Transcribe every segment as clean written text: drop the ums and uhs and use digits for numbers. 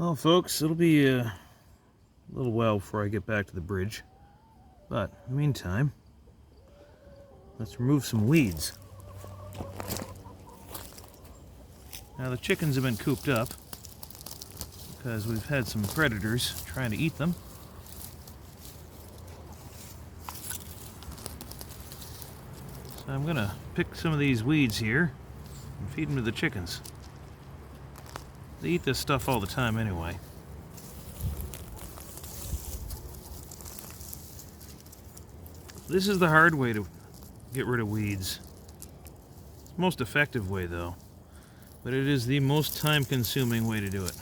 Well, folks, it'll be a little while before I get back to the bridge. But, in the meantime, let's remove some weeds. Now, the chickens have been cooped up because we've had some predators trying to eat them. So I'm going to pick some of these weeds here and feed them to the chickens. They eat this stuff all the time anyway. This is the hard way to get rid of weeds. It's the most effective way though, but it is the most time-consuming way to do it.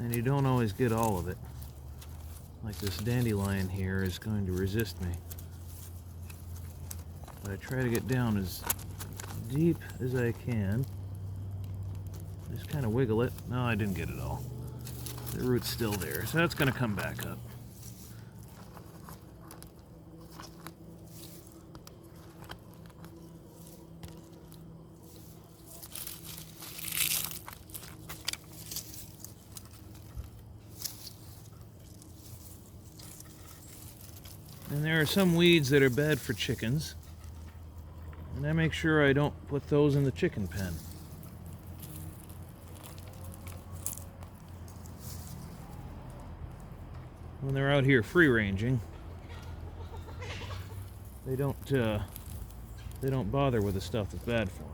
And you don't always get all of it. Like this dandelion here is going to resist me. But I try to get down as deep as I can. Just kind of wiggle it. No, I didn't get it all. The root's still there, so that's going to come back up. And there are some weeds that are bad for chickens. And I make sure I don't put those in the chicken pen. When they're out here free ranging, they don't bother with the stuff that's bad for them.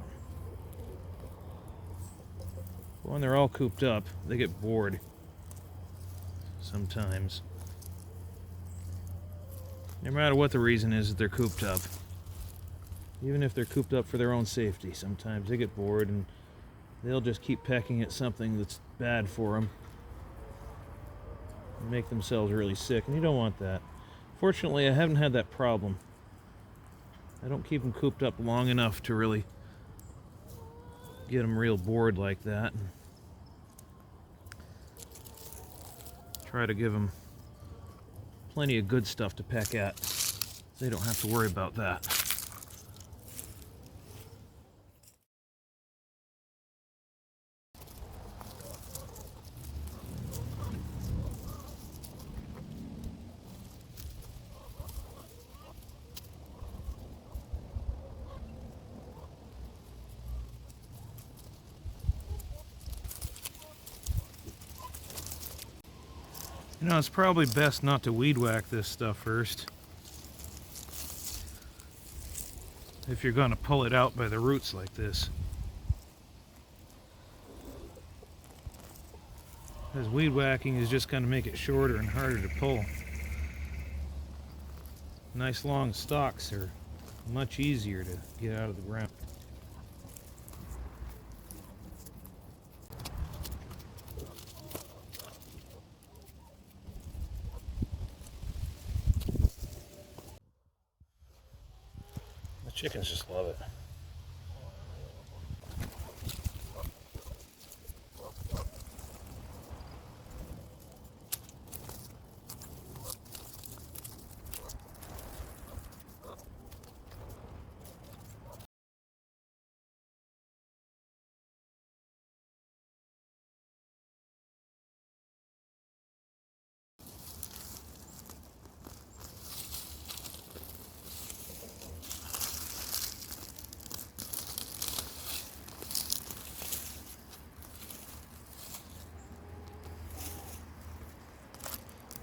But when they're all cooped up, they get bored sometimes. No matter what the reason is that they're cooped up. Even if they're cooped up for their own safety, sometimes they get bored and they'll just keep pecking at something that's bad for them and make themselves really sick, and you don't want that. Fortunately, I haven't had that problem. I don't keep them cooped up long enough to really get them real bored like that. And try to give them plenty of good stuff to peck at, so they don't have to worry about that. You know, it's probably best not to weed whack this stuff first. If you're going to pull it out by the roots like this. Because weed whacking is just going to make it shorter and harder to pull. Nice long stalks are much easier to get out of the ground. Chickens just love it.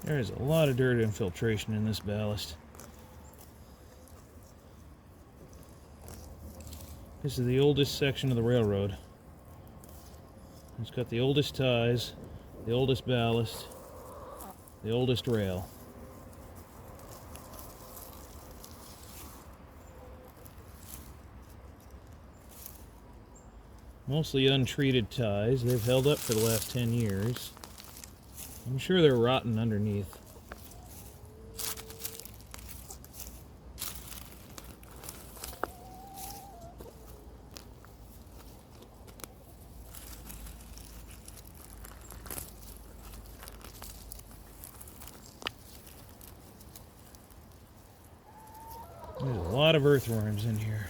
There's a lot of dirt infiltration in this ballast. This is the oldest section of the railroad. It's got the oldest ties, the oldest ballast, the oldest rail. Mostly untreated ties. They've held up for the last 10 years. I'm sure they're rotten underneath. There's a lot of earthworms in here.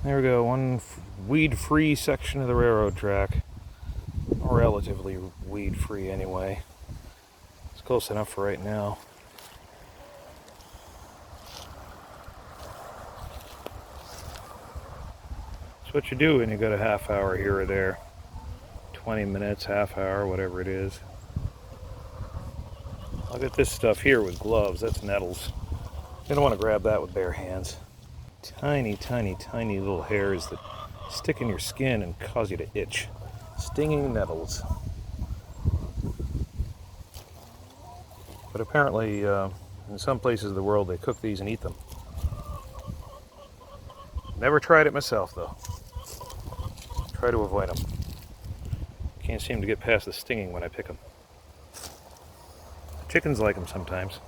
There we go, one weed-free section of the railroad track. Relatively weed-free anyway. It's close enough for right now. That's what you do when you got a half hour here or there. 20 minutes, half hour, whatever it is. Look at this stuff here with gloves. That's nettles. You don't want to grab that with bare hands. Tiny, tiny, tiny little hairs that stick in your skin and cause you to itch. Stinging nettles. But apparently, in some places of the world, they cook these and eat them. Never tried it myself, though. Try to avoid them. Can't seem to get past the stinging when I pick them. Chickens like them sometimes.